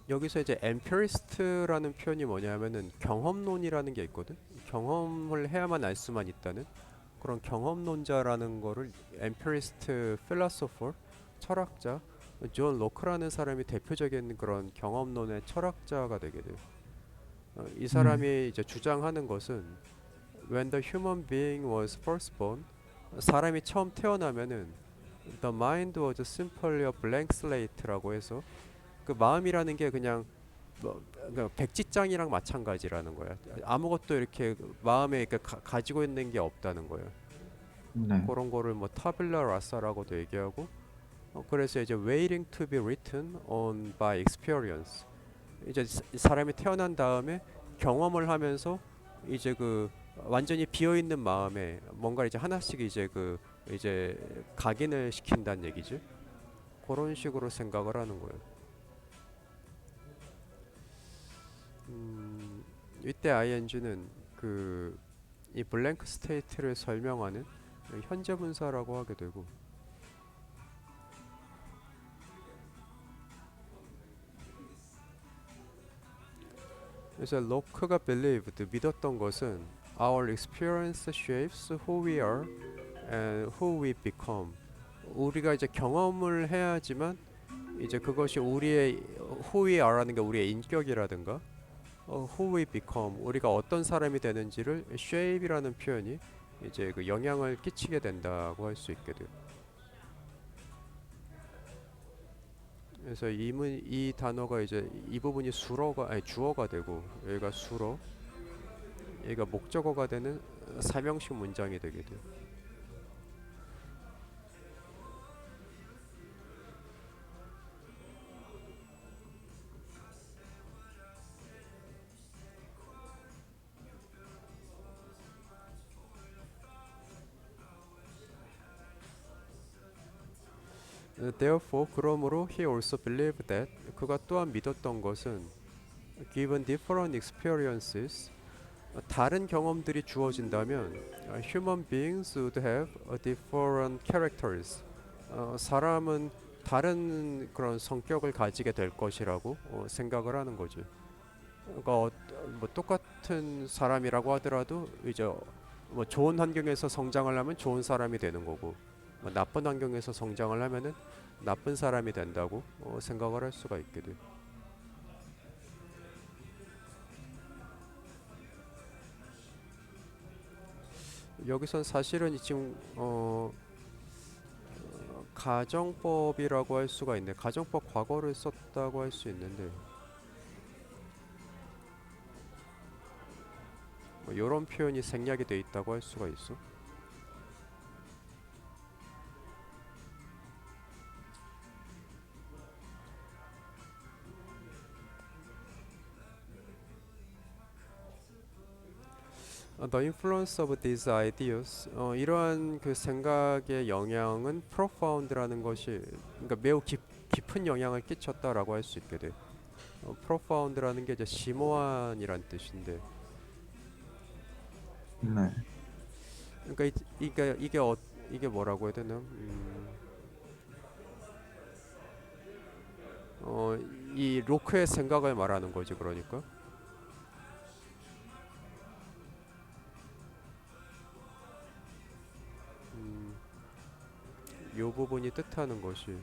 여기서 이제 엠피리스트라는 표현이 뭐냐면은 경험론이라는 게 있거든. 경험을 해야만 알 수만 있다는 그런 경험론자라는 거를 엠피리스트 필라소퍼 철학자 존 로크라는 사람이 대표적인 그런 경험론의 철학자가 되게 돼요. 이 네. 사람이 이제 주장하는 것은 when the human being was first born 사람이 처음 태어나면은 the mind was simply a blank slate라고 해서 그 마음이라는 게 그냥 뭐 그러니까 백지장이랑 마찬가지라는 거야. 아무것도 이렇게 마음에 이렇게 가지고 있는 게 없다는 거예요. 네. 그런 거를 뭐 타빌라 라사라고도 얘기하고 그래서 이제 waiting to be written on by experience 이제 사람이 태어난 다음에 경험을 하면서 이제 그 완전히 비어 있는 마음에 뭔가 이제 하나씩 이제 그 이제 각인을 시킨다는 얘기지. 그런 식으로 생각을 하는 거예요. 이때 ing는 그 이 블랭크 스테이트를 설명하는 현재 분사라고 하게 되고 그래서 로크가 believed 믿었던 것은 our experience shapes who we are and who we become 우리가 이제 경험을 해야지만 이제 그것이 우리의 who we are라는 게 우리의 인격이라든가 who we become 우리가 어떤 사람이 되는지를 shape이라는 표현이 이제 그 영향을 끼치게 된다고 할 수 있게 돼요. 그래서 이 단어가 이제 이 부분이 수어가 아니 주어가 되고 여기가 수어, 여기가 목적어가 되는 사명식 문장이 되게 돼요. Therefore 그러므로 he also believed that 그가 또한 믿었던 것은 given different experiences 다른 경험들이 주어진다면 human beings would have a different characters 사람은 다른 그런 성격을 가지게 될 것이라고 생각을 하는 거죠. 그러니까 뭐 똑같은 사람이라고 하더라도 이제 뭐 좋은 환경에서 성장을 하면 좋은 사람이 되는 거고 뭐 나쁜 환경에서 성장을 하면은 나쁜 사람이 된다고 생각을 할 수가 있게 돼요. 여기선 사실은 지금 가정법이라고 할 수가 있네. 가정법 과거를 썼다고 할 수 있는데 뭐 이런 표현이 생략이 돼 있다고 할 수가 있어. The influence of these ideas 이러한 그 생각의 영향은 profound라는 것이 그러니까 매우 깊은 영향을 끼쳤다라고 할 수 있게 돼. profound라는 게 이제 심오한이란 뜻인데 네. 그러니까 이게 뭐라고 해야 되나? 어, 이 로크의 생각을 말하는 거지 그러니까 이 부분이 뜻하는 것이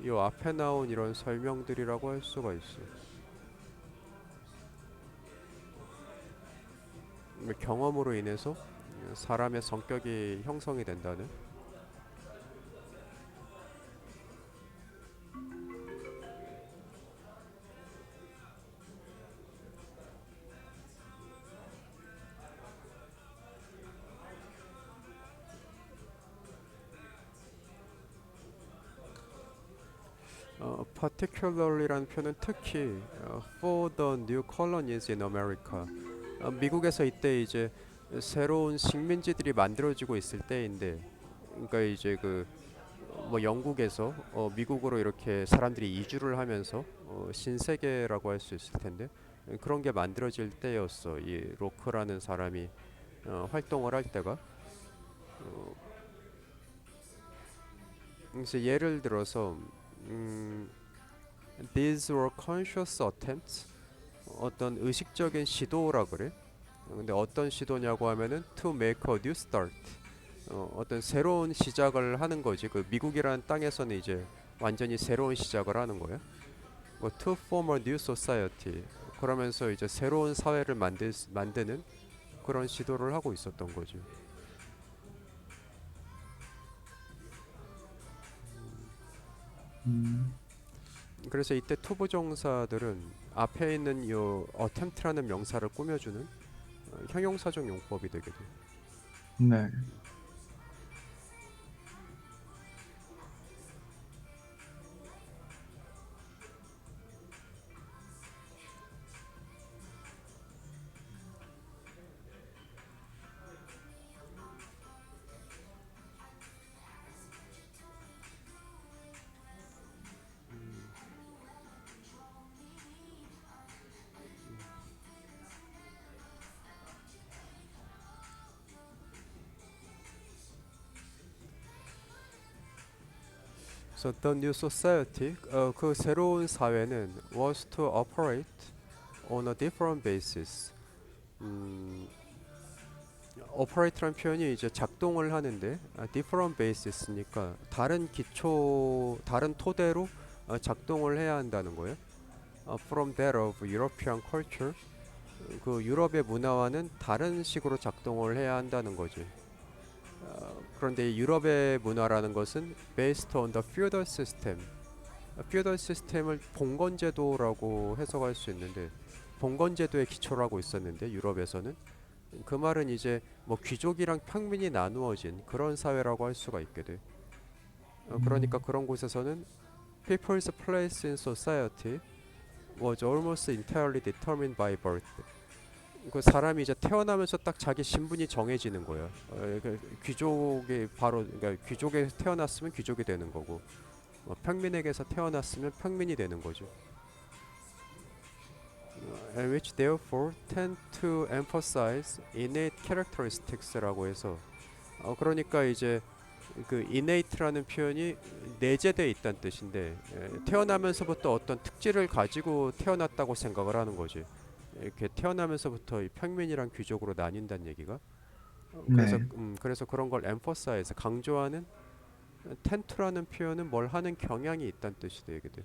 이 앞에 나온 이런 설명들이라고 할 수가 있어. 경험으로 인해서 사람의 성격이 형성이 된다는. particularly라는 표현은 특히 for the new colonies in America. 미국에서 이때 이제 새로운 식민지들이 만들어지고 있을 때인데, 그러니까 이제 그 뭐 영국에서 미국으로 이렇게 사람들이 이주를 하면서 신세계라고 할 수 있을 텐데 그런 게 만들어질 때였어. 이 로크라는 사람이 활동을 할 때가 이제 예를 들어서 음, these were conscious attempts 어떤 의식적인 시도라 그래. 근데 어떤 시도냐고 하면은 to make a new start. 어떤 새로운 시작을 하는 거지. 그 미국이라는 땅에서는 이제 완전히 새로운 시작을 하는 거야. 뭐 to form a new society. 그러면서 이제 새로운 사회를 만드는 그런 시도를 하고 있었던 거죠. 음, 그래서 이때 투부정사들은 앞에 있는 요 attempt라는 명사를 꾸며주는 형용사적 용법이 되게 돼. 네. So the new society, 그 새로운 사회는 was to operate on a different basis. 음, operate란 표현이 이제 작동을 하는데 different basis니까 다른 기초, 다른 토대로 작동을 해야 한다는 거예요. From that of European culture, 그 유럽의 문화와는 다른 식으로 작동을 해야 한다는 거지. 그런데 이 유럽의 문화라는 것은 based on the feudal system. feudal 시스템을 봉건제도라고 해석할 수 있는데 봉건제도의 기초로 하고 있었는데 유럽에서는 그 말은 이제 뭐 귀족이랑 평민이 나누어진 그런 사회라고 할 수가 있게 돼. 그러니까 음, 그런 곳에서는 people's place in society was almost entirely determined by birth. 그 사람이 이제 태어나면서 딱 자기 신분이 정해지는 거예요. 그 귀족이 바로 그러니까 귀족에 태어났으면 귀족이 되는 거고 평민에게서 태어났으면 평민이 되는 거죠. And which therefore tend to emphasize innate characteristics라고 해서 그러니까 이제 그 innate라는 표현이 내재되어 있다는 뜻인데 태어나면서부터 어떤 특질을 가지고 태어났다고 생각을 하는 거지. 이렇게 태어나면서부터 이 평민이랑 귀족으로 나뉜다는 얘기가 네. 그래서 그런 걸 emphasize 강조하는 tend라는 표현은 뭘 하는 경향이 있다는 뜻이 되게 돼.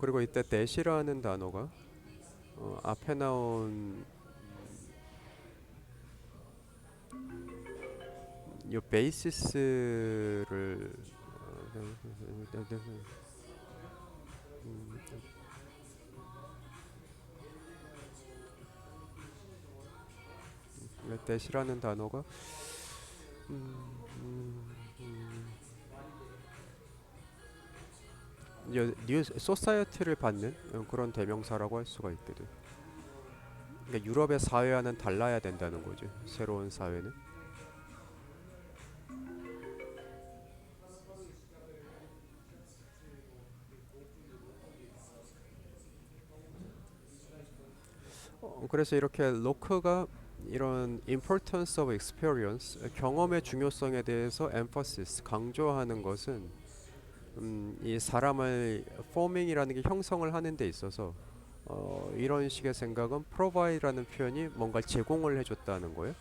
그리고 이때 that이라는 단어가 앞에 나온 이 베이시스를 that이라는 단어가 뉴 소사이어티를 받는 그런 대명사라고 할 수가 있게 돼. 그러니까 유럽의 사회와는 달라야 된다는 거죠. 새로운 사회는. 그래서 이렇게 로크가 이런 importance of experience 경험의 중요성에 대해서 emphasis 강조하는 것은 이 사람을 forming이라는 게 형성을 하는 데 있어서 이런 식의 생각은 provide라는 표현이 뭔가 제공을 해줬다는 거예요.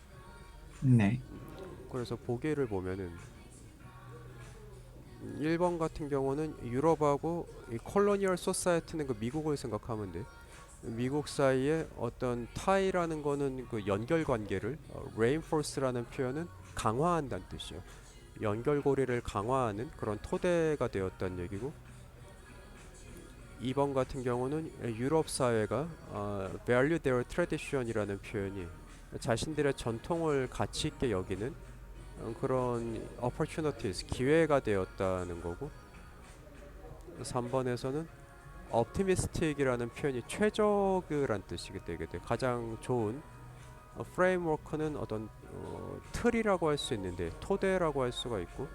네. 그래서 보기를 보면은 1번 같은 경우는 유럽하고 이 콜로니얼 소사이어티는 그 미국을 생각하면 돼. 미국 사이에 어떤 타이라는 거는 그 연결 관계를 reinforce라는 표현은 강화한다는 뜻이에요. 연결고리를 강화하는 그런 토대가 되었다는 얘기고 2번 같은 경우는 유럽 사회가 value their tradition이라는 표현이 자신들의 전통을 가치 있게 여기는 그런 opportunities 기회가 되었다는 거고 3번에서는 optimistic이라는 표현이 최적이란 뜻이 되게 돼. 가장 좋은 프레임워크는 어떤 틀이라고 할 수 있는데 토대라고 할 수가 있고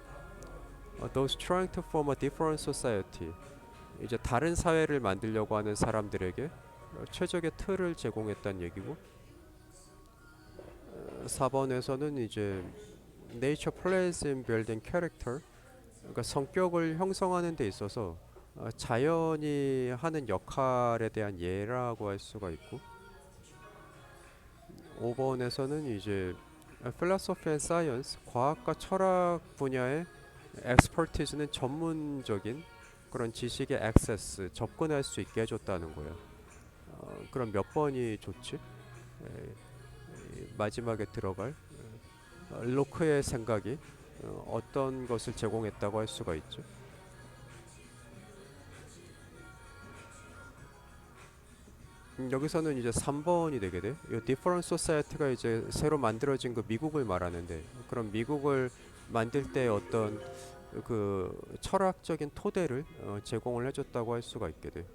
those trying to form a different society 이제 다른 사회를 만들려고 하는 사람들에게 최적의 틀을 제공했다는 얘기고 4번에서는 이제 nature plays in building character 그러니까 성격을 형성하는 데 있어서 자연이 하는 역할에 대한 예라고 할 수가 있고 5번에서는 이제 philosophy and science 과학과 철학 분야의 expertise는 전문적인 그런 지식의 access 접근할 수 있게 해줬다는 거야. 그럼 몇 번이 좋지? 마지막에 들어갈 로크의 생각이 어떤 것을 제공했다고 할 수가 있죠. 여기서는 이제 3번이 되게 돼. 이 different society가 이제 새로 만들어진 그 미국을 말하는데 그럼 미국을 만들 때 어떤 그 철학적인 토대를 제공을 해줬다고 할 수가 있게 돼.